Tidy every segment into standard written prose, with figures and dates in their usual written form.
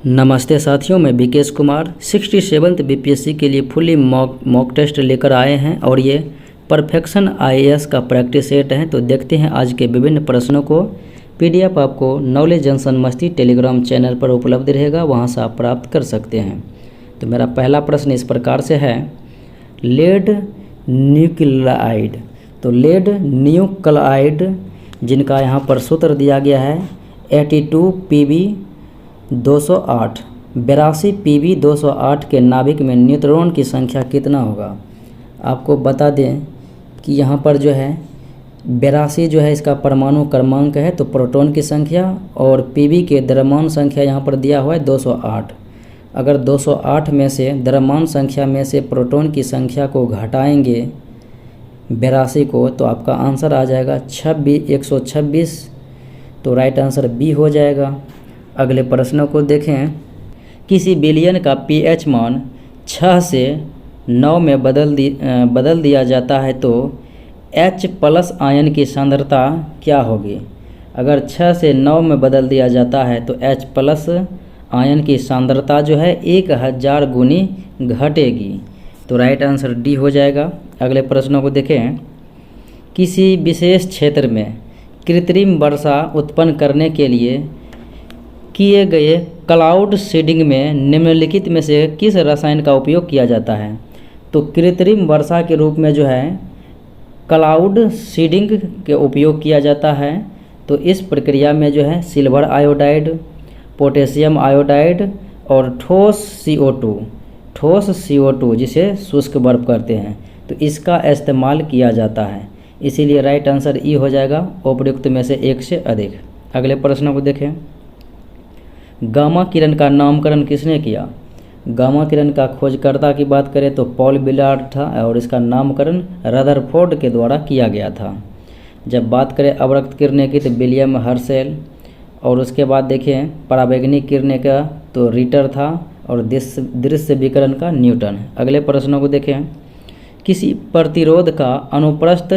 नमस्ते साथियों, मैं विकेश कुमार 67th बीपीएससी के लिए फुली मॉक टेस्ट लेकर आए हैं और ये परफेक्शन आईएएस का प्रैक्टिस सेट है। तो देखते हैं आज के विभिन्न प्रश्नों को। पीडीएफ आपको नॉलेज जंक्शन मस्ती टेलीग्राम चैनल पर उपलब्ध रहेगा, वहां से आप प्राप्त कर सकते हैं। तो मेरा पहला प्रश्न इस प्रकार से है, लेड न्यूक्लाइड। तो लेड न्यूक्लाइड जिनका यहाँ पर सूत्र दिया गया है 82 PB 208 82 PB 208 के नाभिक में न्यूट्रॉन की संख्या कितना होगा। आपको बता दें कि यहाँ पर जो है 82 जो है इसका परमाणु क्रमांक है, तो प्रोटॉन की संख्या, और PB के द्रव्यमान संख्या यहाँ पर दिया हुआ है 208। अगर 208 में से द्रव्यमान संख्या में से प्रोटॉन की संख्या को घटाएंगे 82 को, तो आपका आंसर आ जाएगा 126। तो राइट आंसर बी हो जाएगा। अगले प्रश्नों को देखें। किसी विलयन का pH मान 6 से 9 में बदल दिया जाता है तो H+ आयन की सांद्रता क्या होगी। अगर 6 से 9 में बदल दिया जाता है तो H+ आयन की सांद्रता जो है 1000 गुनी घटेगी। तो राइट आंसर डी हो जाएगा। अगले प्रश्नों को देखें। किसी विशेष क्षेत्र में कृत्रिम वर्षा उत्पन्न करने के लिए किए गए क्लाउड सीडिंग में निम्नलिखित में से किस रसायन का उपयोग किया जाता है। तो कृत्रिम वर्षा के रूप में जो है क्लाउड सीडिंग के उपयोग किया जाता है। तो इस प्रक्रिया में जो है सिल्वर आयोडाइड, पोटेशियम आयोडाइड और ठोस CO2 जिसे शुष्क बर्फ करते हैं, तो इसका इस्तेमाल किया जाता है। इसीलिए राइट आंसर ई हो जाएगा, उपयुक्त में से एक से अधिक। अगले प्रश्नों को देखें। गामा किरण का नामकरण किसने किया। गामा किरण का खोजकर्ता की बात करें तो पॉल बिलार्ड था और इसका नामकरण रदरफोर्ड के द्वारा किया गया था। जब बात करें अवरक्त किरणें की तो विलियम हर्शेल, और उसके बाद देखें पराबैंगनी किरणें का तो रिटर था, और दृश्य विकिरण का न्यूटन। अगले प्रश्नों को देखें। किसी प्रतिरोध का अनुप्रस्थ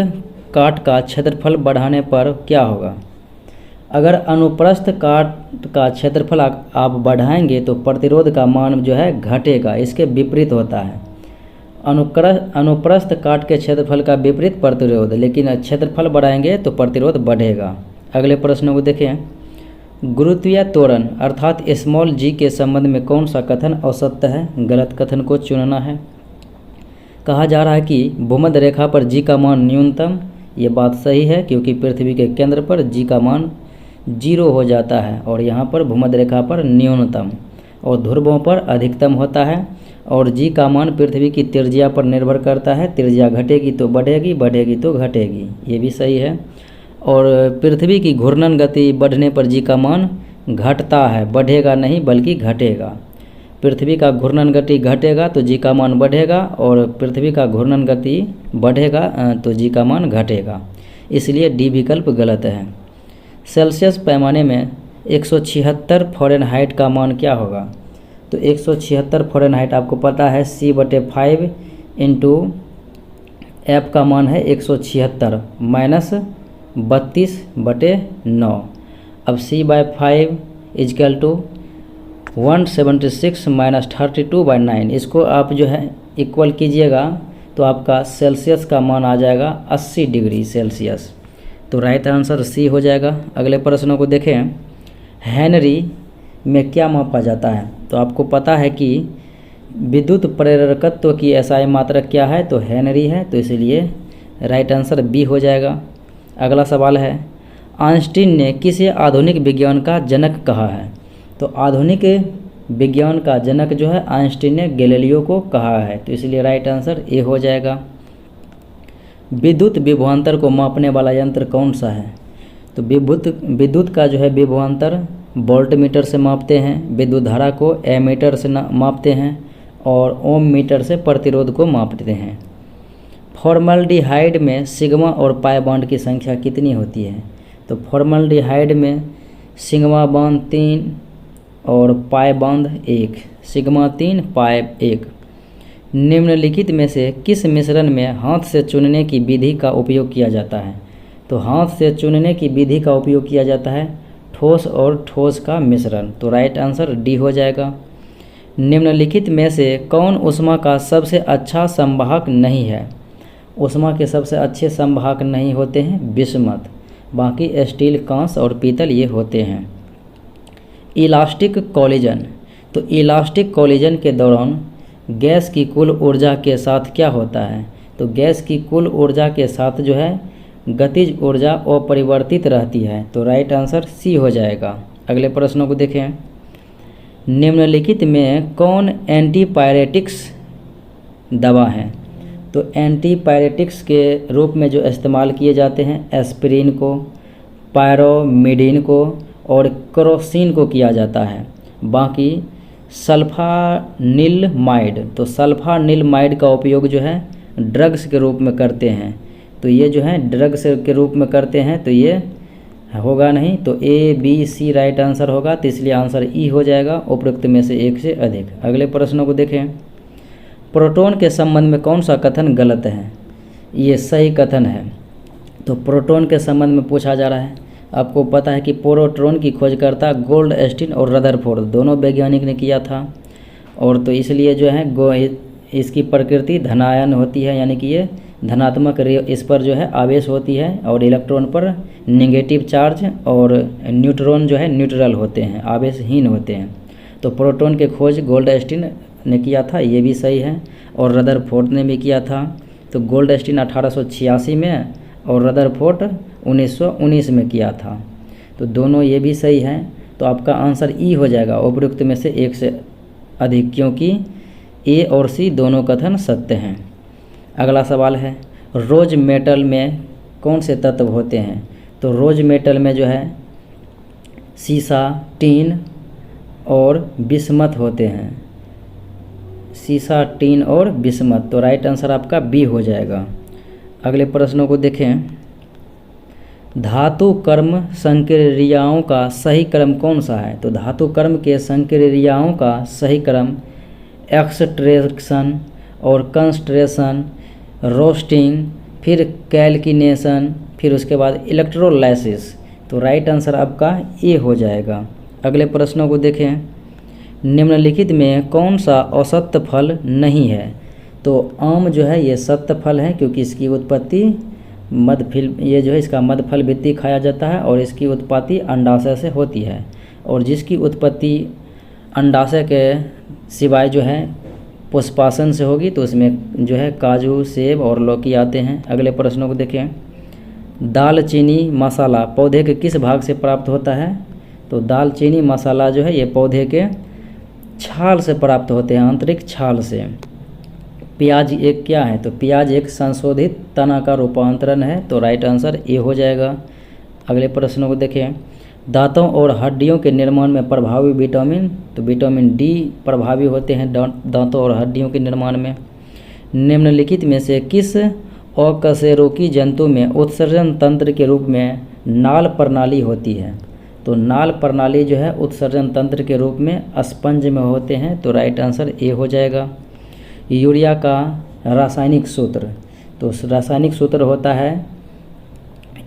काट का क्षेत्रफल बढ़ाने पर क्या होगा। अगर अनुप्रस्थ काट का क्षेत्रफल आप बढ़ाएंगे तो प्रतिरोध का मान जो है घटेगा, इसके विपरीत होता है। अनुप्रस्थ काट के क्षेत्रफल का विपरीत प्रतिरोध, लेकिन क्षेत्रफल बढ़ाएंगे तो प्रतिरोध बढ़ेगा। अगले प्रश्नों को देखें। गुरुत्वीय त्वरण अर्थात स्मॉल g के संबंध में कौन सा कथन असत्य है। गलत कथन को चुनना है। कहा जा रहा है कि भूमध्य रेखा पर g का मान न्यूनतम, ये बात सही है क्योंकि पृथ्वी के केंद्र पर g का मान 0 हो जाता है और यहाँ पर भूमध्य रेखा पर न्यूनतम और ध्रुवों पर अधिकतम होता है। और g का मान पृथ्वी की त्रिज्या पर निर्भर करता है, त्रिज्या घटेगी तो बढ़ेगी, बढ़ेगी तो घटेगी, ये भी सही है। और पृथ्वी की घूर्णन गति बढ़ने पर g का मान घटता है, बढ़ेगा नहीं बल्कि घटेगा। पृथ्वी का घूर्णन गति घटेगा तो g का मान बढ़ेगा, और पृथ्वी का घूर्णन गति बढ़ेगा तो g का मान घटेगा, इसलिए डी विकल्प गलत है। सेल्सियस पैमाने में 176 फ़ारेनहाइट का मान क्या होगा। तो 176 फ़ारेनहाइट आपको पता है C/5 इंटू F का मान है 176 माइनस 32/9। अब C/5 इजकल टू 176 माइनस 32/9, इसको आप जो है इक्वल कीजिएगा तो आपका सेल्सियस का मान आ जाएगा 80 डिग्री सेल्सियस। तो राइट आंसर सी हो जाएगा। अगले प्रश्नों को देखें। हेनरी में क्या मापा जाता है। तो आपको पता है कि विद्युत प्रेरकत्व की एसआई मात्रक क्या है, तो हेनरी है, तो इसलिए राइट आंसर बी हो जाएगा। अगला सवाल है, आइंस्टीन ने किसे आधुनिक विज्ञान का जनक कहा है। तो आधुनिक विज्ञान का जनक जो है आइंस्टीन ने गैलीलियो को कहा है, तो इसलिए राइट आंसर ए हो जाएगा। विद्युत विभवांतर को मापने वाला यंत्र कौन सा है। तो विद्युत का जो है विभवांतर वोल्ट मीटर से मापते हैं, विद्युत धारा को एमीटर से मापते हैं, और ओम मीटर से प्रतिरोध को मापते हैं। फॉर्मल्डिहाइड में सिग्मा और पाई बॉन्ड की संख्या कितनी होती है। तो फॉर्मल्डिहाइड में सिग्मा बॉन्ड 3 और पाई बॉन्ड 1, सिग्मा 3 पाई 1। निम्नलिखित में से किस मिश्रण में हाथ से चुनने की विधि का उपयोग किया जाता है। तो हाथ से चुनने की विधि का उपयोग किया जाता है ठोस और ठोस का मिश्रण, तो राइट आंसर डी हो जाएगा। निम्नलिखित में से कौन ऊष्मा का सबसे अच्छा संवाहक नहीं है? ऊष्मा के सबसे अच्छे संवाहक नहीं होते हैं बिस्मथ, बाकी स्टील, कांस और पीतल ये होते हैं। इलास्टिक कॉलिजन, तो इलास्टिक कॉलिजन के दौरान गैस की कुल ऊर्जा के साथ क्या होता है? तो गैस की कुल ऊर्जा के साथ जो है गतिज ऊर्जा अपरिवर्तित रहती है, तो राइट आंसर सी हो जाएगा। अगले प्रश्नों को देखें। निम्नलिखित में कौन एंटीपायरेटिक्स दवा है? तो एंटीपायरेटिक्स के रूप में जो इस्तेमाल किए जाते हैं एस्पिरिन को, पायरोमिडिन को और क्रोसिन को किया जाता है। बाकी सल्फानिलमाइड, तो सल्फानिलमाइड का उपयोग जो है ड्रग्स के रूप में करते हैं, तो ये जो है ड्रग्स के रूप में करते हैं, तो ये होगा नहीं, तो A B C right answer होगा, तो इसलिए आंसर ई हो जाएगा उपरोक्त में से एक से अधिक। अगले प्रश्नों को देखें। प्रोटॉन के संबंध में कौन सा कथन गलत है? ये सही कथन है। तो प्रोटॉन के संबंध में पूछा जा रहा है। आपको पता है कि प्रोटॉन की खोजकर्ता गोल्डस्टीन और रदरफोर्ड दोनों वैज्ञानिक ने किया था, और तो इसलिए जो है इसकी प्रकृति धनायन होती है, यानी कि ये धनात्मक इस पर जो है आवेश होती है, और इलेक्ट्रॉन पर नेगेटिव चार्ज, और न्यूट्रॉन जो है न्यूट्रल होते हैं, आवेशहीन होते हैं। तो प्रोटॉन के खोज गोल्डस्टीन ने किया था, ये भी सही है, और रदरफोर्ड ने भी किया था। तो गोल्डस्टीन 1886 में और रदरफोर्ड 1919 में किया था, तो दोनों ये भी सही हैं। तो आपका आंसर ई हो जाएगा उपयुक्त में से एक से अधिक, क्योंकि ए और सी दोनों कथन सत्य हैं। अगला सवाल है, रोज मेटल में कौन से तत्व होते हैं? तो रोज मेटल में जो है सीसा, टीन और बिस्मथ होते हैं। सीसा, टीन और बिस्मथ, तो राइट आंसर आपका बी हो जाएगा। अगले प्रश्नों को देखें। धातु कर्म संक्रियाओं का सही क्रम कौन सा है? तो धातु कर्म के संक्रियाओं का सही क्रम एक्सट्रैक्शन और कंसंट्रेशन, रोस्टिंग, फिर कैल्किनेशन, फिर उसके बाद इलेक्ट्रोलाइसिस, तो राइट आंसर आपका ए हो जाएगा। अगले प्रश्नों को देखें। निम्नलिखित में कौन सा असत्य फल नहीं है? तो आम जो है ये सत्य फल है, क्योंकि इसकी उत्पत्ति मधफिल, ये जो है इसका मधफल भित्ति खाया जाता है, और इसकी उत्पत्ति अंडाशय से होती है, और जिसकी उत्पत्ति अंडाशय के सिवाय जो है पुष्पासन से होगी, तो उसमें जो है काजू, सेब और लौकी आते हैं। अगले प्रश्नों को देखें। दालचीनी मसाला पौधे के किस भाग से प्राप्त होता है? तो दालचीनी मसाला जो है ये पौधे के छाल से प्राप्त होते हैं, आंतरिक छाल से। प्याज एक क्या है? तो प्याज एक संशोधित तना का रूपांतरण है, तो राइट आंसर ए हो जाएगा। अगले प्रश्नों को देखें। दांतों और हड्डियों के निर्माण में प्रभावी विटामिन, तो विटामिन डी प्रभावी होते हैं दांतों और हड्डियों के निर्माण में। निम्नलिखित में से किस अकशेरुकी जंतु में उत्सर्जन तंत्र के रूप में नाल प्रणाली होती है? तो नाल प्रणाली जो है उत्सर्जन तंत्र के रूप में स्पंज में होते हैं, तो राइट आंसर ए हो जाएगा। यूरिया का रासायनिक सूत्र, तो रासायनिक सूत्र होता है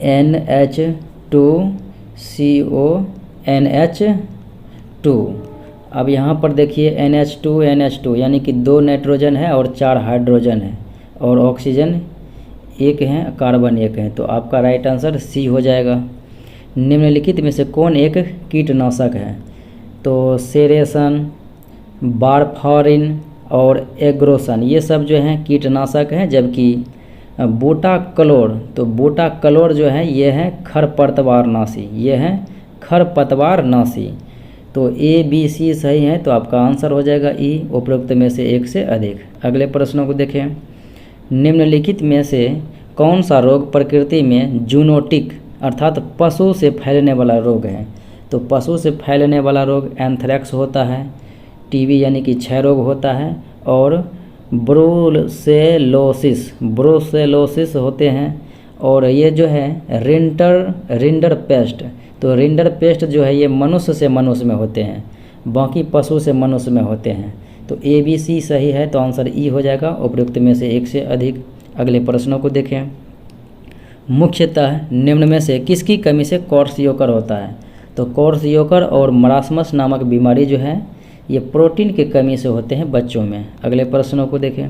NH2CONH2। अब यहाँ पर देखिए NH2 यानी कि 2 नाइट्रोजन है और 4 हाइड्रोजन है, और ऑक्सीजन 1 है, कार्बन 1 है, तो आपका राइट आंसर सी हो जाएगा। निम्नलिखित में से कौन एक कीटनाशक है? तो सेरेसन, वारफारिन और एग्रोसन, ये सब जो हैं कीटनाशक हैं, जबकि बूटाक्लोर, तो बूटाक्लोर जो है ये है खरपतवारनाशी, ये है खरपतवारनाशी। तो ए बी सी सही है, तो आपका आंसर हो जाएगा ई, उपरोक्त में से एक से अधिक। अगले प्रश्नों को देखें। निम्नलिखित में से कौन सा रोग प्रकृति में जूनोटिक अर्थात पशु से फैलने वाला रोग है? तो पशु से फैलने वाला रोग एंथ्रेक्स होता है, टीबी यानी कि क्षय रोग होता है, और ब्रुसेलोसिस होते हैं, और ये जो है रिंडर पेस्ट, तो रिंडर पेस्ट जो है ये मनुष्य से मनुष्य में होते हैं, बाकी पशु से मनुष्य में होते हैं। तो ए बी सी सही है, तो आंसर ई हो जाएगा, उपयुक्त में से एक से अधिक। अगले प्रश्नों को देखें। मुख्यतः निम्न में से किसकी कमी से क्वार्ट्ज योकर होता है? तो क्वार्ट्जियोकर और मरासमस नामक बीमारी जो है ये प्रोटीन की कमी से होते हैं बच्चों में। अगले प्रश्नों को देखें।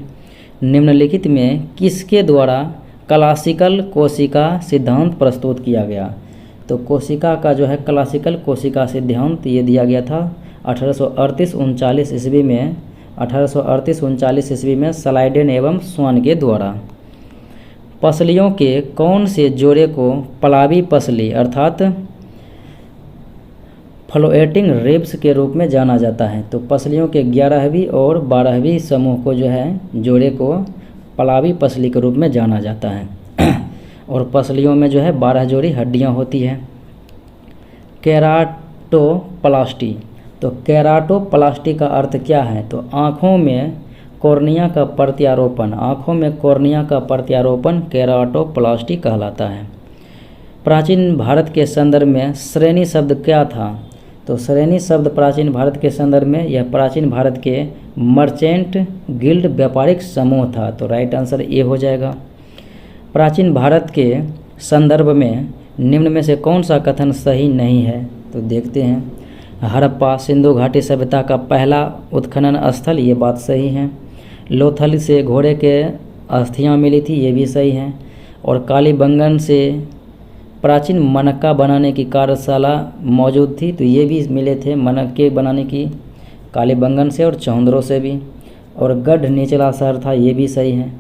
निम्नलिखित में किसके द्वारा क्लासिकल कोशिका सिद्धांत प्रस्तुत किया गया? तो कोशिका का जो है क्लासिकल कोशिका सिद्धांत ये दिया गया था 1838-39 ईस्वी में 1838-39 ईस्वी में स्लाइडेन एवं स्वान के द्वारा। पसलियों के कौन से जोड़े को पलावी पसली अर्थात फ्लोएटिंग रिब्स के रूप में जाना जाता है? तो पसलियों के 11वीं और 12वीं समूह को जो है जोड़े को पलावी पसली के रूप में जाना जाता है। और पसलियों में जो है 12 जोड़ी हड्डियां होती हैं। केराटोप्लास्टी, तो केराटोप्लास्टी का अर्थ क्या है? तो आँखों में कॉर्निया का प्रत्यारोपण, आँखों में कॉर्निया का प्रत्यारोपण केराटोप्लास्टी कहलाता है। प्राचीन भारत के संदर्भ में श्रेणी शब्द क्या था? तो श्रेणी शब्द प्राचीन भारत के संदर्भ में यह प्राचीन भारत के मर्चेंट गिल्ड व्यापारिक समूह था। तो राइट आंसर ए हो जाएगा। प्राचीन भारत के संदर्भ में निम्न में से कौन सा कथन सही नहीं है? तो देखते हैं। हड़प्पा सिंधु घाटी सभ्यता का पहला उत्खनन स्थल, ये बात सही है। लोथल से घोड़े के अस्थियां मिली थी, ये भी सही है। और कालीबंगन से प्राचीन मनक्का बनाने की कार्यशाला मौजूद थी, तो ये भी मिले थे मनक्के बनाने की कालीबंगन से और चौंद्रों से भी। और गढ़ निचला शहर था, ये भी सही है।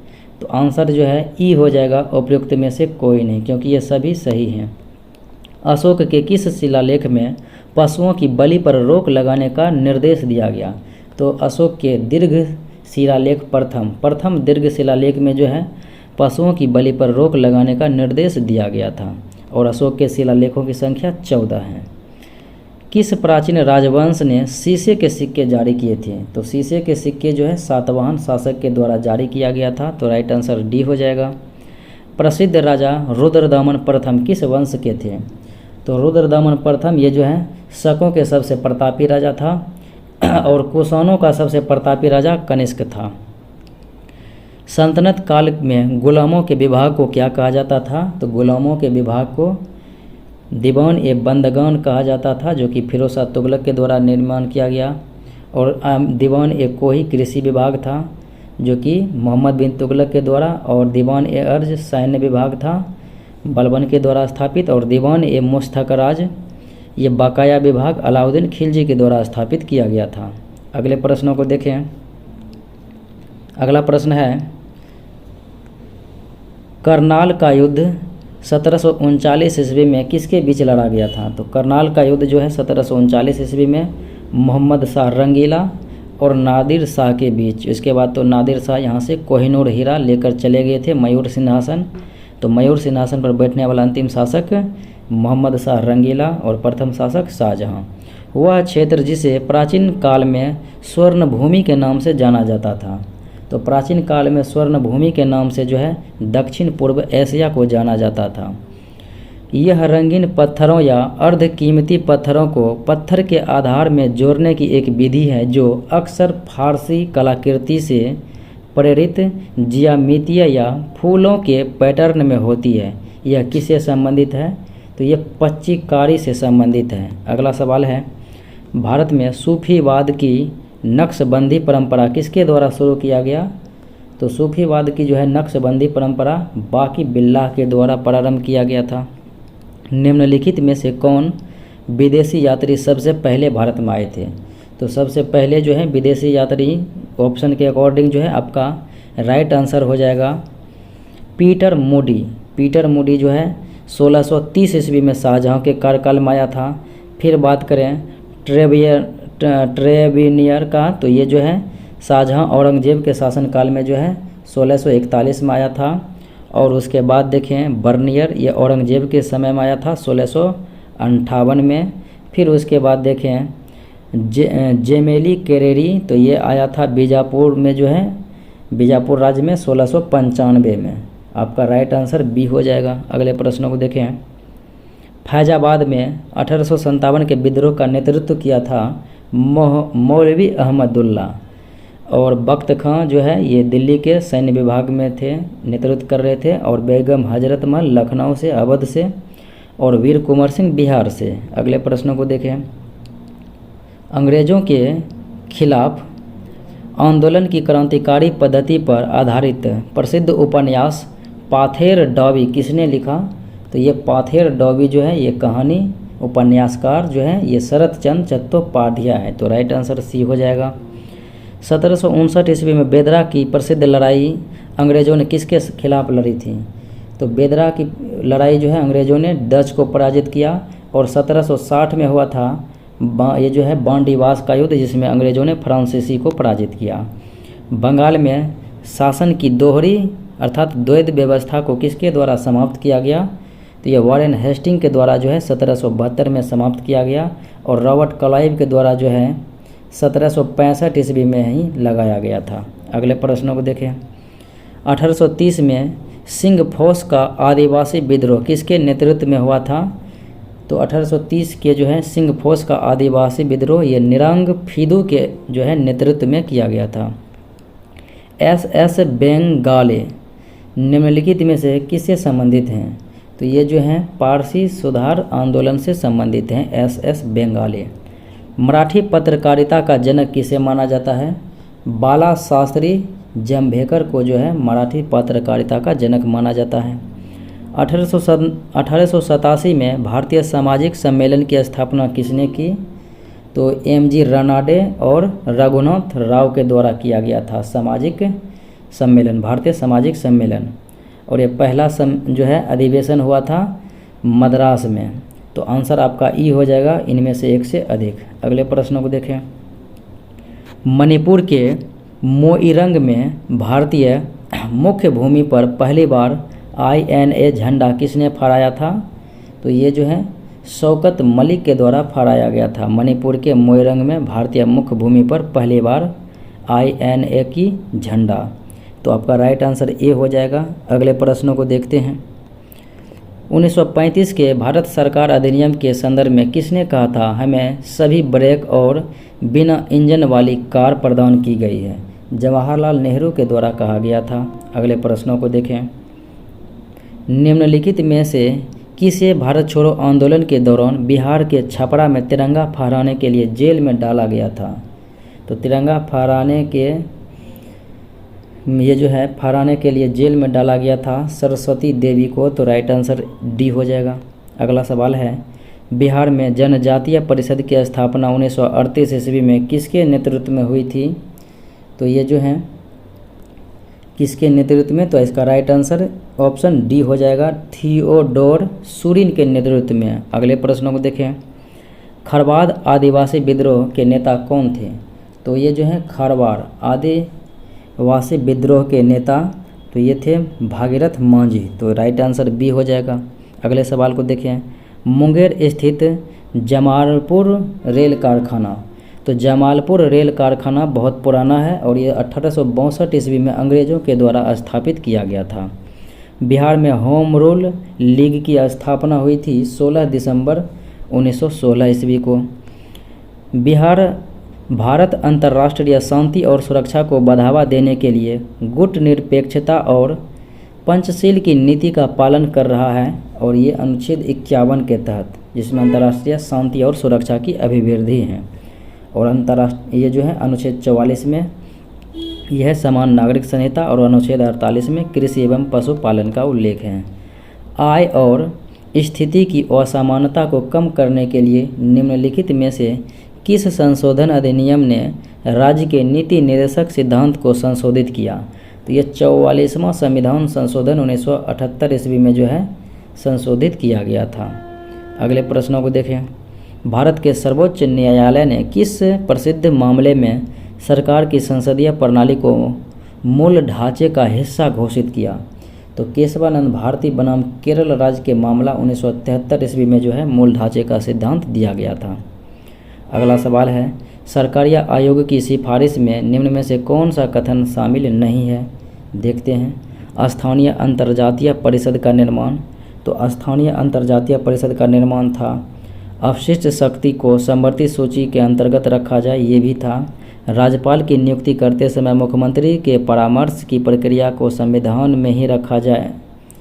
तो आंसर जो है ई हो जाएगा, उपयुक्त में से कोई नहीं, क्योंकि ये सभी सही हैं। अशोक के किस शिलालेख में पशुओं की बलि पर रोक लगाने का निर्देश दिया गया? तो अशोक के दीर्घ शिलालेख प्रथम दीर्घ शिलालेख में जो है पशुओं की बलि पर रोक लगाने का निर्देश दिया गया था। और अशोक के शिलालेखों की संख्या 14 है। किस प्राचीन राजवंश ने शीशे के सिक्के जारी किए थे? तो शीशे के सिक्के जो है सातवाहन शासक के द्वारा जारी किया गया था। तो राइट आंसर डी हो जाएगा। प्रसिद्ध राजा रुद्रदमन प्रथम किस वंश के थे? तो रुद्रदमन प्रथम ये जो है शकों के सबसे प्रतापी राजा था और कुषाणों का सबसे प्रतापी राजा कनिष्क था। सल्तनत काल में गुलामों के विभाग को क्या कहा जाता था? तो गुलामों के विभाग को दीवान ए बंदगान कहा जाता था, जो कि फिरोज शाह तुगलक के द्वारा निर्माण किया गया। और दीवान ए कोही कृषि विभाग था, जो कि मोहम्मद बिन तुगलक के द्वारा। और दीवान ए अर्ज सैन्य विभाग था, बलबन के द्वारा स्थापित। और दीवान ए मुस्तकराज ये बकाया विभाग अलाउद्दीन खिलजी के द्वारा स्थापित किया गया था। अगले प्रश्नों को देखें। अगला प्रश्न है, करनाल का युद्ध 1739 ईस्वी में किसके बीच लड़ा गया था? तो करनाल का युद्ध जो है 1739 ईस्वी में मोहम्मद शाह रंगीला और नादिर शाह के बीच। इसके बाद तो नादिर शाह यहाँ से कोहिनूर हीरा लेकर चले गए थे मयूर सिंहासन। तो मयूर सिंहासन पर बैठने वाला अंतिम शासक मोहम्मद शाह रंगीला और प्रथम शासक शाहजहाँ। वह क्षेत्र जिसे प्राचीन काल में स्वर्ण भूमि के नाम से जाना जाता था। तो प्राचीन काल में स्वर्ण भूमि के नाम से जो है दक्षिण पूर्व एशिया को जाना जाता था। यह रंगीन पत्थरों या अर्ध कीमती पत्थरों को पत्थर के आधार में जोड़ने की एक विधि है, जो अक्सर फारसी कलाकृति से प्रेरित ज्यामितीय या फूलों के पैटर्न में होती है। यह किससे संबंधित है? तो यह पच्चीकारी से संबंधित है। अगला सवाल है, भारत में सूफीवाद की नक्शबंदी परंपरा किसके द्वारा शुरू किया गया? तो सूफीवाद की जो है नक्शबंदी परंपरा बाकी बिल्लाह के द्वारा प्रारंभ किया गया था। निम्नलिखित में से कौन विदेशी यात्री सबसे पहले भारत में आए थे? तो सबसे पहले जो है विदेशी यात्री ऑप्शन के अकॉर्डिंग जो है आपका राइट आंसर हो जाएगा पीटर मूडी। पीटर मूडी जो है 1630 ईस्वी में शाहजहाँ के कार्यकाल में आया था। फिर बात करें ट्रेविनियर का, तो ये जो है शाहजहाँ औरंगजेब के शासनकाल में जो है 1641 में आया था। और उसके बाद देखें बर्नियर, ये औरंगजेब के समय में आया था 1658 में। फिर उसके बाद देखें जेमेली केरेरी, तो ये आया था बीजापुर में जो है बीजापुर राज्य में 1695 में। आपका राइट आंसर बी हो जाएगा। अगले प्रश्नों को देखें। फैजाबाद में 1857 के विद्रोह का नेतृत्व किया था मौलवी अहमदुल्ला। और बख्त खां जो है ये दिल्ली के सैन्य विभाग में थे, नेतृत्व कर रहे थे। और बेगम हजरत महल लखनऊ से अवध से। और वीर कुंवर सिंह बिहार से। अगले प्रश्नों को देखें। अंग्रेजों के खिलाफ आंदोलन की क्रांतिकारी पद्धति पर आधारित प्रसिद्ध उपन्यास पाथेर डॉबी किसने लिखा? तो ये पाथेर डॉबी जो है ये कहानी उपन्यासकार जो है ये शरत चंद्र चट्टोपाध्याय है। तो राइट आंसर सी हो जाएगा। 1759 ईस्वी में बेदरा की प्रसिद्ध लड़ाई अंग्रेज़ों ने किसके खिलाफ लड़ी थी? तो बेदरा की लड़ाई जो है अंग्रेज़ों ने डच को पराजित किया। और 1760 में हुआ था ये जो है बांडीवास का युद्ध, जिसमें अंग्रेज़ों ने फ्रांसीसी को पराजित किया। बंगाल में शासन की दोहरी अर्थात द्वैध व्यवस्था को किसके द्वारा समाप्त किया गया? तो ये वॉरेन हेस्टिंग के द्वारा जो है 1772 में समाप्त किया गया। और रॉबर्ट क्लाइव के द्वारा जो है 1765 ईस्वी में ही लगाया गया था। अगले प्रश्नों को देखें। 1830 में सिंह फौज का आदिवासी विद्रोह किसके नेतृत्व में हुआ था? तो 1830 के जो है सिंह फौज का आदिवासी विद्रोह ये निरंग फीदू के जो है नेतृत्व में किया गया था। एस बेंगाले निम्नलिखित में से किससे संबंधित हैं? तो ये जो हैं पारसी सुधार आंदोलन से संबंधित हैं। एस बेंगाले। मराठी पत्रकारिता का जनक किसे माना जाता है? बाला शास्त्री जंभेकर को जो है मराठी पत्रकारिता का जनक माना जाता है। 1887 में भारतीय सामाजिक सम्मेलन की स्थापना किसने की? तो एम.जी. रानाडे और रघुनाथ राव के द्वारा किया गया था सामाजिक सम्मेलन, भारतीय सामाजिक सम्मेलन। और ये पहला जो है अधिवेशन हुआ था मद्रास में। तो आंसर आपका ई हो जाएगा, इनमें से एक से अधिक। अगले प्रश्नों को देखें। मणिपुर के मोइरंग में भारतीय मुख्य भूमि पर पहली बार INA झंडा किसने फहराया था? तो ये जो है शौकत मलिक के द्वारा फहराया गया था। मणिपुर के मोइरंग में भारतीय मुख्य भूमि पर पहली बार INA की झंडा। तो आपका राइट आंसर ए हो जाएगा। अगले प्रश्नों को देखते हैं। 1935 के भारत सरकार अधिनियम के संदर्भ में किसने कहा था हमें सभी ब्रेक और बिना इंजन वाली कार प्रदान की गई है? जवाहरलाल नेहरू के द्वारा कहा गया था। अगले प्रश्नों को देखें। निम्नलिखित में से किसे भारत छोड़ो आंदोलन के दौरान बिहार के छपरा में तिरंगा फहराने के लिए जेल में डाला गया था? तो तिरंगा फहराने के ये जो है फहराने के लिए जेल में डाला गया था सरस्वती देवी को। तो राइट आंसर डी हो जाएगा। अगला सवाल है, बिहार में जनजातीय परिषद की स्थापना 1938 ईस्वी में किसके नेतृत्व में हुई थी? तो ये जो है किसके नेतृत्व में? तो इसका राइट आंसर ऑप्शन डी हो जाएगा, थियोडोर सूरिन के नेतृत्व में। अगले प्रश्नों को देखें। खरवाद आदिवासी विद्रोह के नेता कौन थे? तो ये जो है खरवाड़ आदिवासी विद्रोह के नेता तो ये थे भागीरथ मांझी। तो राइट आंसर बी हो जाएगा। अगले सवाल को देखें। मुंगेर स्थित जमालपुर रेल कारखाना, तो जमालपुर रेल कारखाना बहुत पुराना है और ये 1862 ईस्वी में अंग्रेज़ों के द्वारा स्थापित किया गया था। बिहार में होम रूल लीग की स्थापना हुई थी 16 दिसंबर 1916 ईस्वी को। बिहार भारत अंतर्राष्ट्रीय शांति और सुरक्षा को बढ़ावा देने के लिए गुट निरपेक्षता और पंचशील की नीति का पालन कर रहा है और ये अनुच्छेद 51 के तहत, जिसमें अंतर्राष्ट्रीय शांति और सुरक्षा की अभिवृद्धि है। और अंतर्राष्ट्रीय ये जो है अनुच्छेद 44 में यह समान नागरिक संहिता और अनुच्छेद 48 में कृषि एवं पशुपालन का उल्लेख है। आय और स्थिति की असमानता को कम करने के लिए निम्नलिखित में से किस संशोधन अधिनियम ने राज्य के नीति निर्देशक सिद्धांत को संशोधित किया? तो ये 44वां संविधान संशोधन 1978 ईस्वी में जो है संशोधित किया गया था। अगले प्रश्नों को देखें। भारत के सर्वोच्च न्यायालय ने किस प्रसिद्ध मामले में सरकार की संसदीय प्रणाली को मूल ढांचे का हिस्सा घोषित किया? तो केशवानंद भारती बनाम केरल राज्य के मामला 1973 ईस्वी में जो है मूल ढांचे का सिद्धांत दिया गया था। अगला सवाल है, सरकारी आयोग की सिफारिश में निम्न में से कौन सा कथन शामिल नहीं है? देखते हैं। स्थानीय अंतर्जातीय परिषद का निर्माण, तो स्थानीय अंतर्जातीय परिषद का निर्माण था। अवशिष्ट शक्ति को समवर्ती सूची के अंतर्गत रखा जाए, ये भी था। राज्यपाल की नियुक्ति करते समय मुख्यमंत्री के परामर्श की प्रक्रिया को संविधान में ही रखा जाए,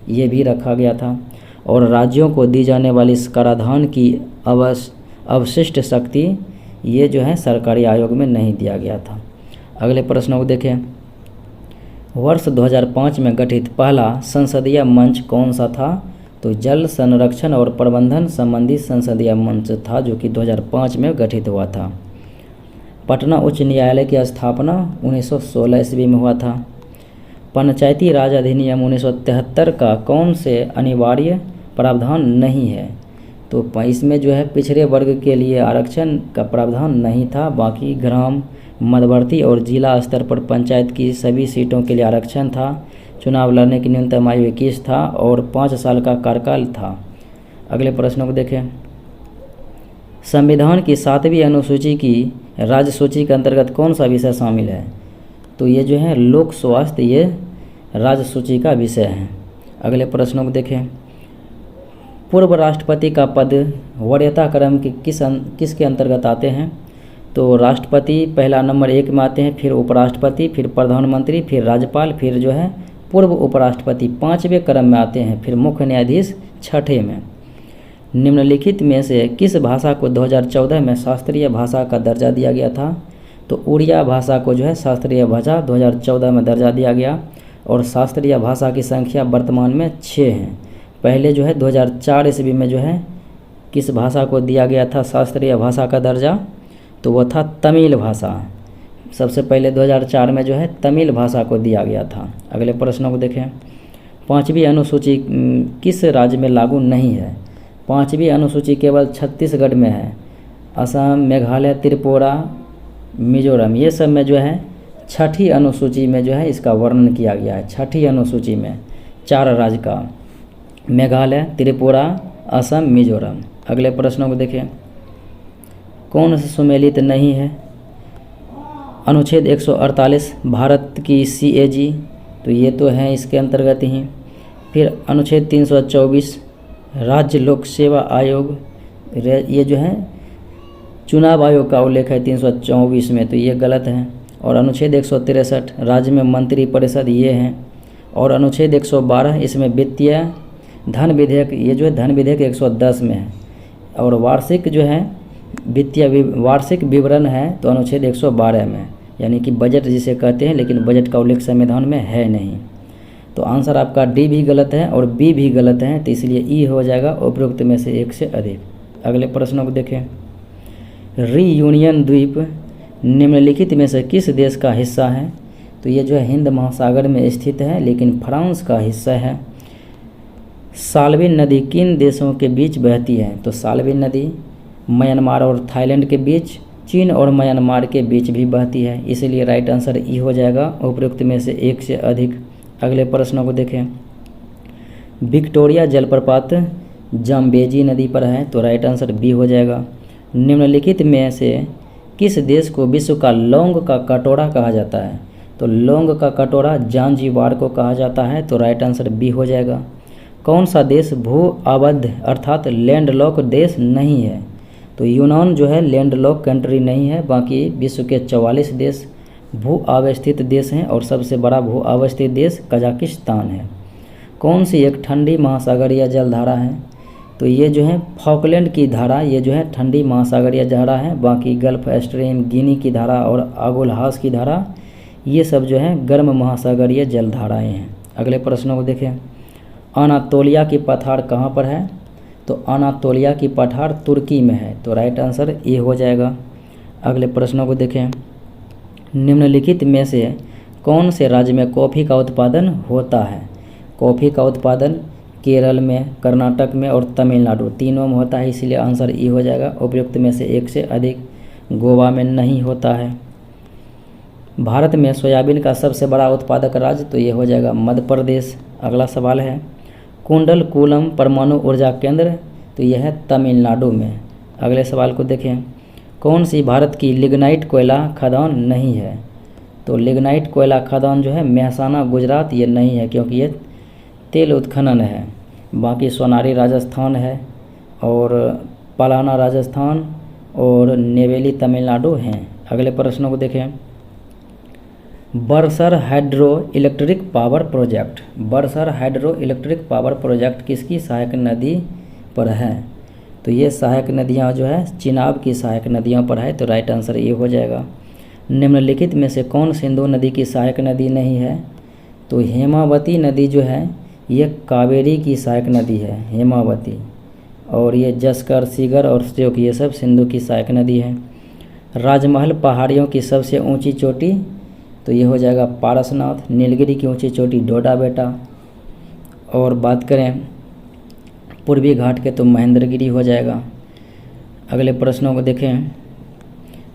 ये भी रखा गया था। और राज्यों को दी जाने वाली कराधान की अवशिष्ट शक्ति ये जो है सरकारी आयोग में नहीं दिया गया था। अगले प्रश्न को देखें। वर्ष 2005 में गठित पहला संसदीय मंच कौन सा था? तो जल संरक्षण और प्रबंधन संबंधी संसदीय मंच था, जो कि 2005 में गठित हुआ था। पटना उच्च न्यायालय की स्थापना 1916 ईस्वी में हुआ था। पंचायती राज अधिनियम 1973 का कौन से अनिवार्य प्रावधान नहीं है? तो इसमें जो है पिछड़े वर्ग के लिए आरक्षण का प्रावधान नहीं था। बाकी ग्राम, मध्यवर्ती और जिला स्तर पर पंचायत की सभी सीटों के लिए आरक्षण था। चुनाव लड़ने की न्यूनतम आयु 21 था और 5 साल का कार्यकाल था। अगले प्रश्नों को देखें। संविधान की 7वीं अनुसूची की राज्य सूची के अंतर्गत कौन सा विषय शामिल है? तो ये जो है लोक स्वास्थ्य, ये राज्य सूची का विषय है। अगले प्रश्नों को देखें। पूर्व राष्ट्रपति का पद वरीयता क्रम के किसके अंतर्गत आते हैं? तो राष्ट्रपति पहला नंबर 1 में आते हैं, फिर उपराष्ट्रपति, फिर प्रधानमंत्री, फिर राज्यपाल, फिर जो है पूर्व उपराष्ट्रपति 5वें क्रम में आते हैं, फिर मुख्य न्यायाधीश 6ठे में। निम्नलिखित में से किस भाषा को 2014 में शास्त्रीय भाषा का दर्जा दिया गया था? तो उड़िया भाषा को जो है शास्त्रीय भाषा 2014 में दर्जा दिया गया और शास्त्रीय भाषा की संख्या वर्तमान में 6 हैं। पहले जो है 2004 ईस्वी में जो है किस भाषा को दिया गया था शास्त्रीय भाषा का दर्जा? तो वो था तमिल भाषा। सबसे पहले 2004 में जो है तमिल भाषा को दिया गया था। अगले प्रश्नों को देखें। 5वीं अनुसूची किस राज्य में लागू नहीं है? 5वीं अनुसूची केवल छत्तीसगढ़ में है। असम, मेघालय, त्रिपुरा, मिजोरम, ये सब में जो है 6ठी अनुसूची में जो है इसका वर्णन किया गया है। 6ठी अनुसूची में 4 राज्य का, मेघालय, त्रिपुरा, असम, मिजोरम। अगले प्रश्नों को देखें। कौन से सुमेलित नहीं है? अनुच्छेद 148 भारत की CAG, तो ये तो है इसके अंतर्गत ही। फिर अनुच्छेद 324 राज्य लोक सेवा आयोग, ये जो है चुनाव आयोग का उल्लेख है 324 में, तो ये गलत है। और अनुच्छेद 163 राज्य में मंत्री परिषद, ये हैं। और अनुच्छेद 112 इसमें वित्तीय धन विधेयक, ये जो है धन विधेयक 110 में है। और वार्षिक जो है वित्तीय वार्षिक विवरण है तो अनुच्छेद 112 में, यानी कि बजट जिसे कहते हैं, लेकिन बजट का उल्लेख संविधान में है नहीं। तो आंसर आपका डी भी गलत है और बी भी गलत है, तो इसलिए ई हो जाएगा उपरोक्त में से एक से अधिक। अगले प्रश्नों को देखें। रीयूनियन द्वीप निम्नलिखित में से किस देश का हिस्सा है? तो ये जो है हिंद महासागर में स्थित है, लेकिन फ्रांस का हिस्सा है। साल्विन नदी किन देशों के बीच बहती है? तो साल्विन नदी म्यांमार और थाईलैंड के बीच, चीन और म्यांमार के बीच भी बहती है, इसलिए राइट आंसर ई हो जाएगा उपरोक्त में से एक से अधिक। अगले प्रश्नों को देखें। विक्टोरिया जलप्रपात जाम्बेजी नदी पर है, तो राइट आंसर बी हो जाएगा। निम्नलिखित में से किस देश को विश्व का लौंग का कटोरा कहा जाता है? तो लौंग का कटोरा जांजीबार को कहा जाता है, तो राइट आंसर बी हो जाएगा। कौन सा देश भू आबद्ध अर्थात लैंडलॉक देश नहीं है? तो यूनान जो है लैंडलॉक कंट्री नहीं है। बाकी विश्व के 44 देश भू अवस्थित देश हैं और सबसे बड़ा भू अवस्थित देश कजाकिस्तान है। कौन सी एक ठंडी महासागरीय जलधारा है? तो ये जो है फॉकलैंड की धारा, ये जो है ठंडी महासागरीय धारा है। बाकी गल्फ स्ट्रीम, गिनी की धारा और आगोलहास की धारा, ये सब जो है गर्म महासागरीय जलधाराएँ हैं। अगले प्रश्नों को देखें। अनातोलिया की पठार कहाँ पर है? तो अनातोलिया की पठार तुर्की में है, तो राइट आंसर ए हो जाएगा। अगले प्रश्नों को देखें। निम्नलिखित में से कौन से राज्य में कॉफ़ी का उत्पादन होता है? कॉफ़ी का उत्पादन केरल में, कर्नाटक में और तमिलनाडु तीनों में होता है, इसलिए आंसर ई हो जाएगा उपयुक्त में से एक से अधिक। गोवा में नहीं होता है। भारत में सोयाबीन का सबसे बड़ा उत्पादक राज्य, तो ये हो जाएगा मध्य प्रदेश। अगला सवाल है। कुंडलकुलम परमाणु ऊर्जा केंद्र, तो यह है तमिलनाडु में। अगले सवाल को देखें। कौन सी भारत की लिग्नाइट कोयला खदान नहीं है? तो लिग्नाइट कोयला खदान जो है मेहसाना गुजरात, ये नहीं है क्योंकि ये तेल उत्खनन है। बाकी सोनारी राजस्थान है और पलाना राजस्थान और नेवेली तमिलनाडु हैं। अगले प्रश्नों को देखें। Bursar hydro electric power project, Bursar hydro electric power project किसकी सहायक नदी पर है? तो ये सहायक नदियाँ जो है चिनाब की सहायक नदियों पर है, तो राइट आंसर ये हो जाएगा। निम्नलिखित में से कौन सिंधु नदी की सहायक नदी नहीं है? तो हेमावती नदी जो है ये कावेरी की सहायक नदी है, हेमावती। और ये जस्कर, सीगर और श्योक ये सब सिंधु की सहायक नदी है। राजमहल पहाड़ियों की सबसे ऊंची चोटी, तो ये हो जाएगा पारसनाथ। नीलगिरी की ऊंची चोटी डोडा बेटा। और बात करें पूर्वी घाट के तो महेंद्रगिरी हो जाएगा। अगले प्रश्नों को देखें।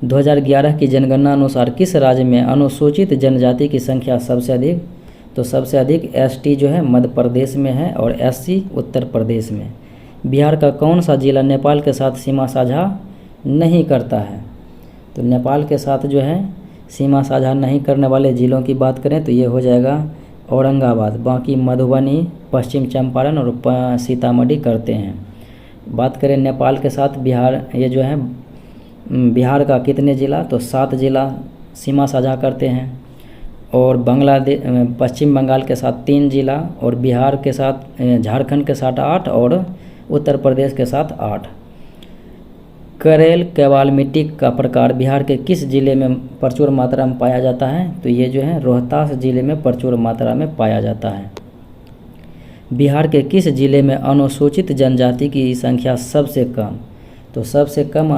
2011 की जनगणना अनुसार किस राज्य में अनुसूचित जनजाति की संख्या सबसे अधिक? तो सबसे अधिक एसटी जो है मध्य प्रदेश में है और एससी उत्तर प्रदेश में। बिहार का कौन सा जिला नेपाल के साथ सीमा साझा नहीं करता है? तो नेपाल के साथ जो है सीमा साझा नहीं करने वाले ज़िलों की बात करें तो ये हो जाएगा औरंगाबाद। बाकी मधुबनी, पश्चिम चंपारण और सीतामढ़ी करते हैं। बात करें नेपाल के साथ बिहार, ये जो है बिहार का कितने ज़िला? तो 7 ज़िला सीमा साझा करते हैं। और बांग्लादेश, पश्चिम बंगाल के साथ 3 ज़िला और बिहार के साथ, झारखंड के साथ 8 और उत्तर प्रदेश के साथ 8। करेल केवाल मिट्टी का प्रकार बिहार के किस जिले में प्रचुर मात्रा में पाया जाता है? तो ये जो है रोहतास जिले में प्रचुर मात्रा में पाया जाता है। बिहार के किस जिले में अनुसूचित जनजाति की संख्या सबसे कम? तो सबसे कम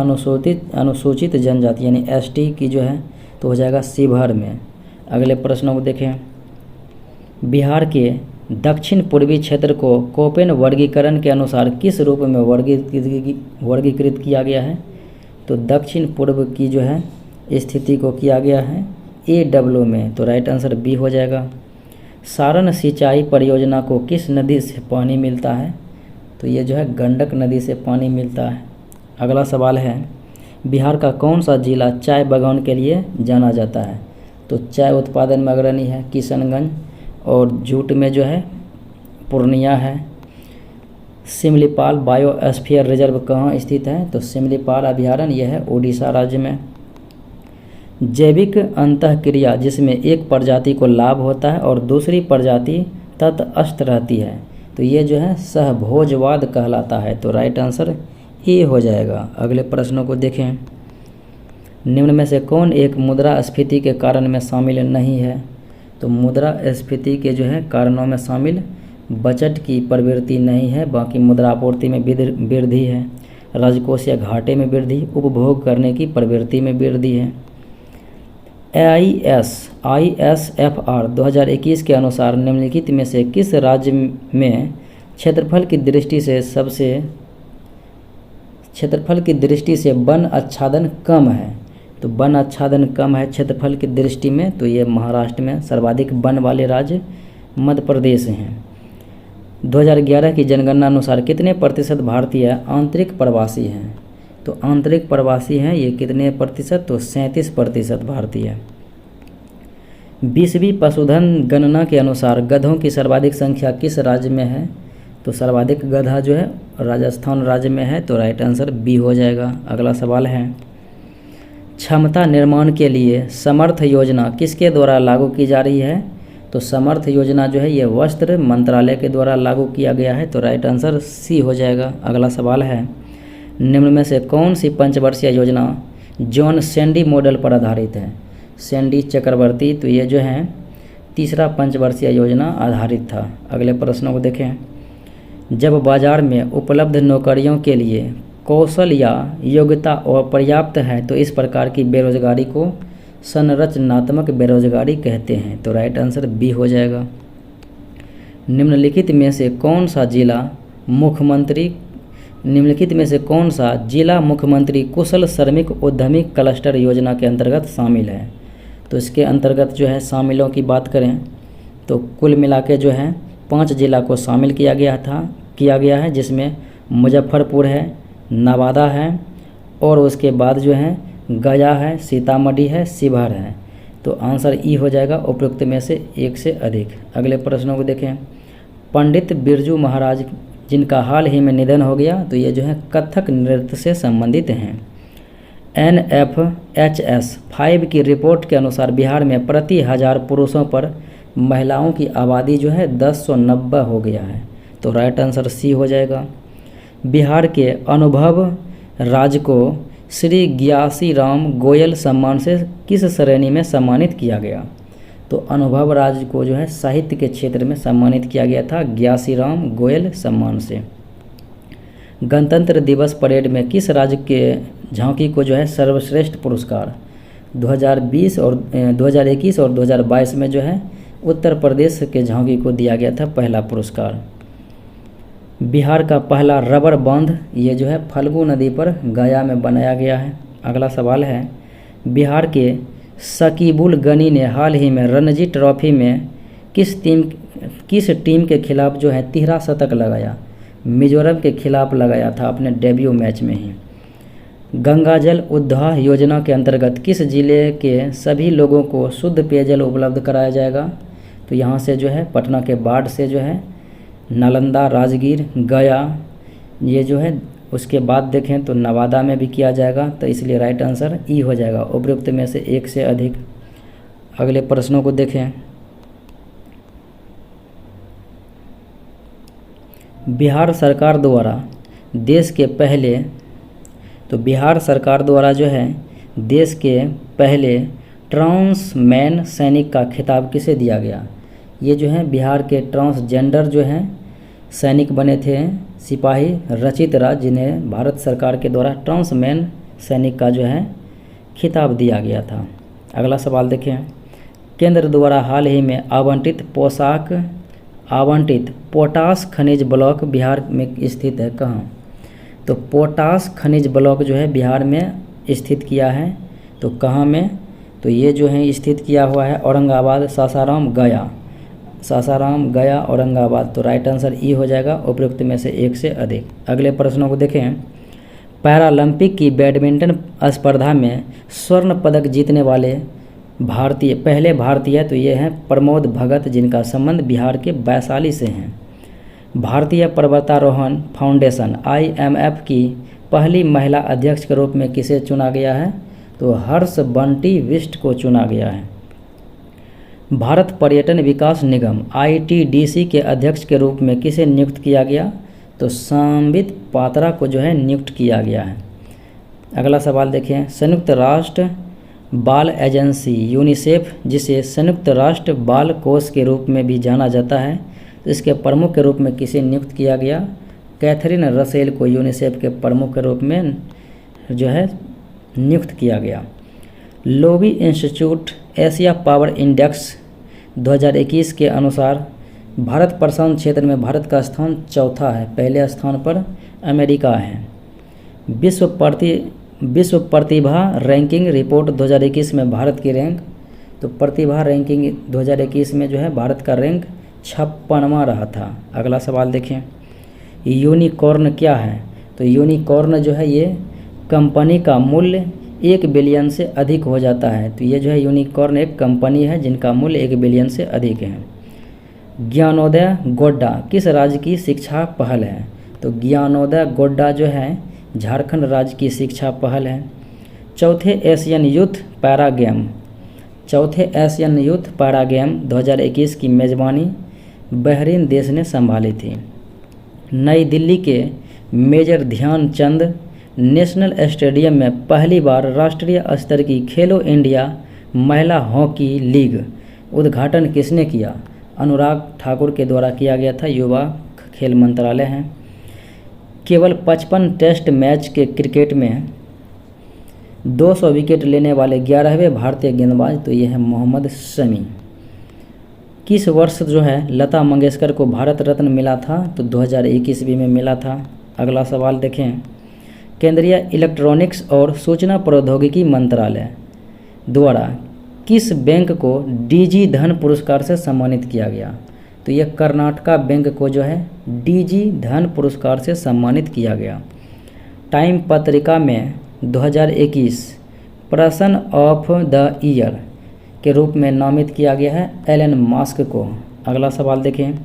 अनुसूचित जनजाति यानी एसटी की जो है तो हो जाएगा शिवहर में। अगले प्रश्नों को देखें। बिहार के दक्षिण पूर्वी क्षेत्र को कोपेन वर्गीकरण के अनुसार किस रूप में वर्गीकृत किया गया है? तो दक्षिण पूर्व की जो है स्थिति को किया गया है AW में, तो राइट आंसर बी हो जाएगा। सारण सिंचाई परियोजना को किस नदी से पानी मिलता है? तो ये जो है गंडक नदी से पानी मिलता है। अगला सवाल है, बिहार का कौन सा जिला चाय बागान के लिए जाना जाता है? तो चाय उत्पादन में अग्रणी है किशनगंज, और जूट में जो है पूर्णिया है। सिमलीपाल बायोस्फीयर रिजर्व कहाँ स्थित है? तो सिमलीपाल अभयारण्य यह है उड़ीसा राज्य में। जैविक अंतःक्रिया जिसमें एक प्रजाति को लाभ होता है और दूसरी प्रजाति तटस्थ रहती है, तो ये जो है सहभोजवाद कहलाता है, तो राइट आंसर ए हो जाएगा। अगले प्रश्नों को देखें। निम्न में से कौन एक मुद्रास्फीति के कारण में शामिल नहीं है? तो मुद्रास्फीति के जो है कारणों में शामिल बजट की प्रवृत्ति नहीं है, बाकी मुद्रापूर्ति में वृद्धि है, राजकोषीय घाटे में वृद्धि, उपभोग करने की प्रवृत्ति में वृद्धि है। ISFR 2021 के अनुसार निम्नलिखित में से किस राज्य में क्षेत्रफल की दृष्टि से वन आच्छादन कम है? तो वन आच्छादन कम है क्षेत्रफल की दृष्टि में, तो ये महाराष्ट्र में। सर्वाधिक वन वाले राज्य मध्य प्रदेश हैं। 2011 की जनगणना अनुसार कितने प्रतिशत भारतीय आंतरिक प्रवासी हैं? तो आंतरिक प्रवासी हैं ये कितने प्रतिशत? तो 37% भारतीय। 20वीं पशुधन गणना के अनुसार गधों की सर्वाधिक संख्या किस राज्य में है? तो सर्वाधिक गधा जो है राजस्थान राज्य में है, तो राइट आंसर बी हो जाएगा। अगला सवाल है, क्षमता निर्माण के लिए समर्थ योजना किसके द्वारा लागू की जा रही है? तो समर्थ योजना जो है ये वस्त्र मंत्रालय के द्वारा लागू किया गया है, तो राइट आंसर सी हो जाएगा। अगला सवाल है, निम्न में से कौन सी पंचवर्षीय योजना जॉन सैंडी मॉडल पर आधारित है? सैंडी चक्रवर्ती, तो ये जो है तीसरा पंचवर्षीय योजना आधारित था। अगले प्रश्नों को देखें। जब बाजार में उपलब्ध नौकरियों के लिए कौशल या योग्यता और पर्याप्त है तो इस प्रकार की बेरोजगारी को संरचनात्मक बेरोजगारी कहते हैं, तो राइट आंसर बी हो जाएगा। निम्नलिखित में से कौन सा जिला मुख्यमंत्री कुशल श्रमिक उद्यमी क्लस्टर योजना के अंतर्गत शामिल है? तो इसके अंतर्गत जो है शामिलों की बात करें तो कुल मिला के जो है 5 जिला को शामिल किया गया है, जिसमें मुजफ्फरपुर है, नवादा है और उसके बाद जो है गया है, सीतामढ़ी है, शिवहर है, तो आंसर ई हो जाएगा उपयुक्त में से एक से अधिक। अगले प्रश्नों को देखें। पंडित बिरजू महाराज जिनका हाल ही में निधन हो गया, तो ये जो है कथक नृत्य से संबंधित हैं। NFHS-5 की रिपोर्ट के अनुसार बिहार में प्रति 1000 पुरुषों पर महिलाओं की आबादी जो है 1090 हो गया है। तो राइट आंसर सी हो जाएगा। बिहार के अनुभव राज को श्री ग्यासी राम गोयल सम्मान से किस श्रेणी में सम्मानित किया गया? तो अनुभव राज को जो है साहित्य के क्षेत्र में सम्मानित किया गया था ग्यासी राम गोयल सम्मान से। गणतंत्र दिवस परेड में किस राज्य के झांकी को जो है सर्वश्रेष्ठ पुरस्कार 2021 और 2022 में जो है उत्तर प्रदेश के झांकी को दिया गया था पहला पुरस्कार। बिहार का पहला रबर बांध ये जो है फल्गु नदी पर गया में बनाया गया है। अगला सवाल है, बिहार के शकीबुल गनी ने हाल ही में रणजी ट्रॉफी में किस टीम के खिलाफ जो है तिहरा शतक लगाया? मिजोरम के खिलाफ लगाया था अपने डेब्यू मैच में ही। गंगा जल उद्धार योजना के अंतर्गत किस जिले के सभी लोगों को शुद्ध पेयजल उपलब्ध कराया जाएगा? तो यहाँ से जो है पटना के बाढ़ से जो है नालंदा, राजगीर, गया ये जो है, उसके बाद देखें तो नवादा में भी किया जाएगा। तो इसलिए राइट आंसर ई हो जाएगा, उपयुक्त में से एक से अधिक। अगले प्रश्नों को देखें। बिहार सरकार द्वारा जो है देश के पहले ट्रांसमैन सैनिक का खिताब किसे दिया गया? ये जो है बिहार के ट्रांसजेंडर जो हैं सैनिक बने थे सिपाही रचित राज, जिन्हें भारत सरकार के द्वारा ट्रांसमैन सैनिक का जो है खिताब दिया गया था। अगला सवाल देखें। केंद्र द्वारा हाल ही में आवंटित पोटास खनिज ब्लॉक बिहार में स्थित है कहाँ? तो पोटास खनिज ब्लॉक जो है बिहार में स्थित किया है, तो कहाँ में? तो ये जो है स्थित किया हुआ है औरंगाबाद, सासाराम, गया, औरंगाबाद। तो राइट आंसर ई हो जाएगा, उपयुक्त में से एक से अधिक। अगले प्रश्नों को देखें। पैरालंपिक की बैडमिंटन स्पर्धा में स्वर्ण पदक जीतने वाले पहले भारतीय तो ये हैं प्रमोद भगत, जिनका संबंध बिहार के वैशाली से हैं। भारतीय पर्वतारोहण फाउंडेशन IMF की पहली महिला अध्यक्ष के रूप में किसे चुना गया है? तो हर्ष बंटी बिष्ट को चुना गया है। भारत पर्यटन विकास निगम ITDC के अध्यक्ष के रूप में किसे नियुक्त किया गया? तो संबित पात्रा को जो है नियुक्त किया गया है। अगला सवाल देखें। संयुक्त राष्ट्र बाल एजेंसी यूनिसेफ, जिसे संयुक्त राष्ट्र बाल कोष के रूप में भी जाना जाता है, तो इसके प्रमुख के रूप में किसे नियुक्त किया गया? कैथरीन रसेल को यूनिसेफ के प्रमुख के रूप में जो है नियुक्त किया गया। Lobby institute Asia power index 2021 के अनुसार भारत प्रशांत क्षेत्र में भारत का स्थान चौथा है, पहले स्थान पर अमेरिका है। विश्व प्रतिभा रैंकिंग रिपोर्ट 2021 में भारत की रैंक, तो प्रतिभा रैंकिंग 2021 में जो है भारत का रैंक 56वां रहा था। अगला सवाल देखें। यूनिकॉर्न क्या है? तो यूनिकॉर्न जो है ये कंपनी का मूल्य 1 बिलियन से अधिक हो जाता है। तो ये जो है यूनिकॉर्न एक कंपनी है जिनका मूल्य 1 बिलियन से अधिक है। ज्ञानोदय गोड्डा किस राज्य की शिक्षा पहल है? तो ज्ञानोदय गोड्डा जो है झारखंड राज्य की शिक्षा पहल है। चौथे एशियन यूथ पैरा गेम 2021 की मेज़बानी बहरीन देश ने संभाली थी। नई दिल्ली के मेजर ध्यानचंद नेशनल स्टेडियम में पहली बार राष्ट्रीय स्तर की खेलो इंडिया महिला हॉकी लीग उद्घाटन किसने किया? अनुराग ठाकुर के द्वारा किया गया था, युवा खेल मंत्रालय है। केवल 55 टेस्ट मैच के क्रिकेट में 200 विकेट लेने वाले 11वें भारतीय गेंदबाज तो ये है मोहम्मद शमी। किस वर्ष जो है लता मंगेशकर को भारत रत्न मिला था? तो 2021 ईस्वी में मिला था। अगला सवाल देखें। केंद्रीय इलेक्ट्रॉनिक्स और सूचना प्रौद्योगिकी मंत्रालय द्वारा किस बैंक को DG धन पुरस्कार से सम्मानित किया गया? तो ये कर्नाटका बैंक को जो है DG धन पुरस्कार से सम्मानित किया गया। टाइम पत्रिका में 2021 पर्सन ऑफ द ईयर के रूप में नामित किया गया है एलन मस्क को। अगला सवाल देखें।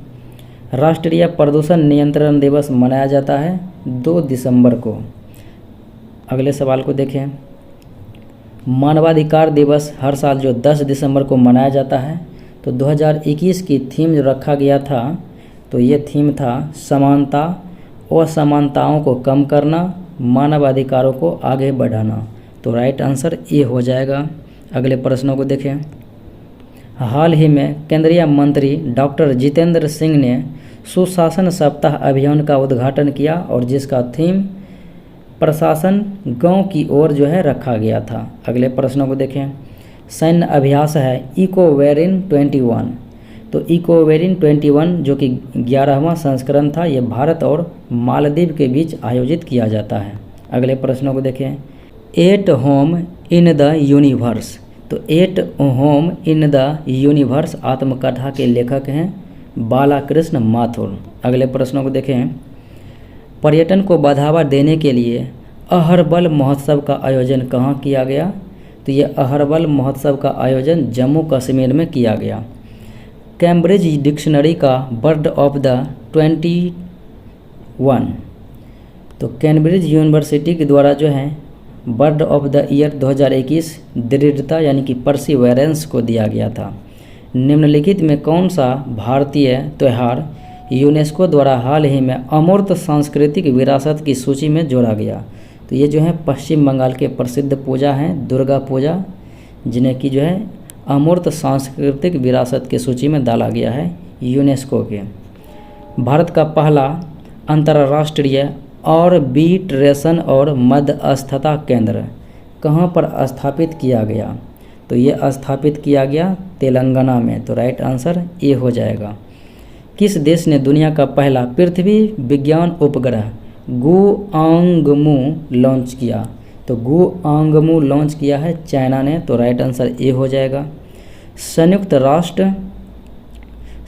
राष्ट्रीय प्रदूषण नियंत्रण दिवस मनाया जाता है 2 दिसंबर को। अगले सवाल को देखें। मानवाधिकार दिवस हर साल जो 10 दिसंबर को मनाया जाता है, तो 2021 की थीम जो रखा गया था, तो ये थीम था समानता, असमानताओं को कम करना, मानवाधिकारों को आगे बढ़ाना। तो राइट आंसर ए हो जाएगा। अगले प्रश्नों को देखें। हाल ही में केंद्रीय मंत्री डॉक्टर जितेंद्र सिंह ने सुशासन सप्ताह अभियान का उद्घाटन किया और जिसका थीम प्रशासन गांव की ओर जो है रखा गया था। अगले प्रश्नों को देखें। सैन्य अभ्यास है इकोवेरिन 21। तो इकोवेरिन 21 जो कि 11वां संस्करण था, ये भारत और मालदीव के बीच आयोजित किया जाता है। अगले प्रश्नों को देखें। At home in the universe. तो at home in the universe आत्मकथा के लेखक हैं बालाकृष्ण माथुर। अगले प्रश्नों को देखें। पर्यटन को बढ़ावा देने के लिए अहरबल महोत्सव का आयोजन कहाँ किया गया? तो ये अहरबल महोत्सव का आयोजन जम्मू कश्मीर में किया गया। कैम्ब्रिज डिक्शनरी का बर्ड ऑफ द 21। तो कैम्ब्रिज यूनिवर्सिटी के द्वारा जो है बर्ड ऑफ द ईयर 2021 दृढ़ता यानी कि परसिवेरेंस को दिया गया था। निम्नलिखित में कौन सा भारतीय त्यौहार यूनेस्को द्वारा हाल ही में अमूर्त सांस्कृतिक विरासत की सूची में जोड़ा गया? तो ये जो है पश्चिम बंगाल के प्रसिद्ध पूजा हैं दुर्गा पूजा, जिन्हें कि जो है अमूर्त सांस्कृतिक विरासत की सूची में डाला गया है यूनेस्को के। भारत का पहला अंतर्राष्ट्रीय ऑर्बिट्रेशन और मध्यस्थता केंद्र कहाँ पर स्थापित किया गया? तो ये स्थापित किया गया तेलंगाना में। तो राइट आंसर ए हो जाएगा। किस देश ने दुनिया का पहला पृथ्वी विज्ञान उपग्रह गुआंगमू लॉन्च किया? तो गुआंगमू लॉन्च किया है चाइना ने। तो राइट आंसर ए हो जाएगा।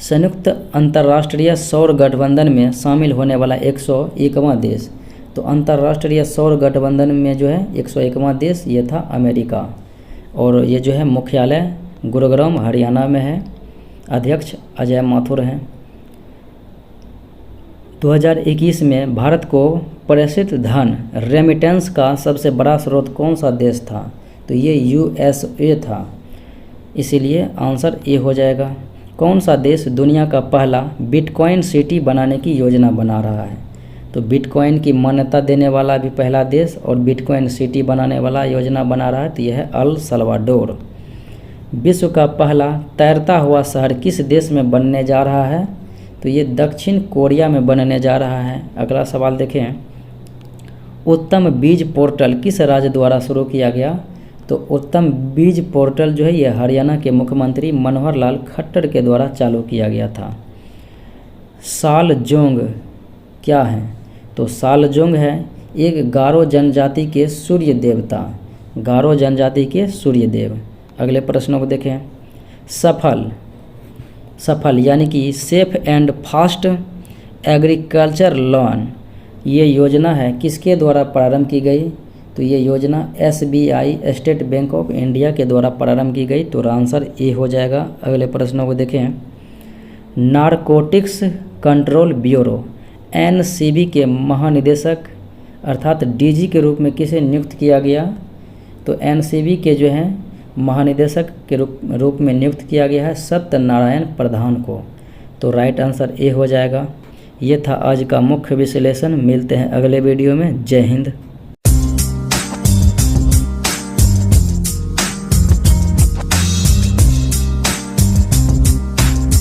संयुक्त अंतर्राष्ट्रीय सौर गठबंधन में शामिल होने वाला 101वां देश। तो अंतर्राष्ट्रीय सौर गठबंधन में जो है 101वां देश ये था अमेरिका, और ये जो है मुख्यालय गुरुग्राम हरियाणा में है। अध्यक्ष अजय माथुर हैं। 2021 में भारत को प्रेषित धन रेमिटेंस का सबसे बड़ा स्रोत कौन सा देश था? तो ये यूएसए था, इसीलिए आंसर ए हो जाएगा। कौन सा देश दुनिया का पहला बिटकॉइन सिटी बनाने की योजना बना रहा है? तो बिटकॉइन की मान्यता देने वाला भी पहला देश और बिटकॉइन सिटी बनाने वाला योजना बना रहा है, तो यह है अल सल्वाडोर। विश्व का पहला तैरता हुआ शहर किस देश में बनने जा रहा है? तो ये दक्षिण कोरिया में बनने जा रहा है। अगला सवाल देखें। उत्तम बीज पोर्टल किस राज्य द्वारा शुरू किया गया? तो उत्तम बीज पोर्टल जो है ये हरियाणा के मुख्यमंत्री मनोहर लाल खट्टर के द्वारा चालू किया गया था। सालजोंग क्या है? तो सालजोंग है एक गारो जनजाति के सूर्य देवता, गारो जनजाति के सूर्य देव। अगले प्रश्नों को देखें। सफल यानी कि safe and fast agriculture loan ये योजना है किसके द्वारा प्रारंभ की गई? तो ये योजना SBI state bank of India के द्वारा प्रारंभ की गई। तो आंसर ए हो जाएगा। अगले प्रश्नों को देखें। नारकोटिक्स कंट्रोल ब्यूरो एनसीबी के महानिदेशक अर्थात डीजी के रूप में किसे नियुक्त किया गया? तो एनसीबी के जो हैं महानिदेशक के रूप में नियुक्त किया गया है सत्यनारायण प्रधान को। तो राइट आंसर ए हो जाएगा। ये था आज का मुख्य विश्लेषण। मिलते हैं अगले वीडियो में। जय हिंद।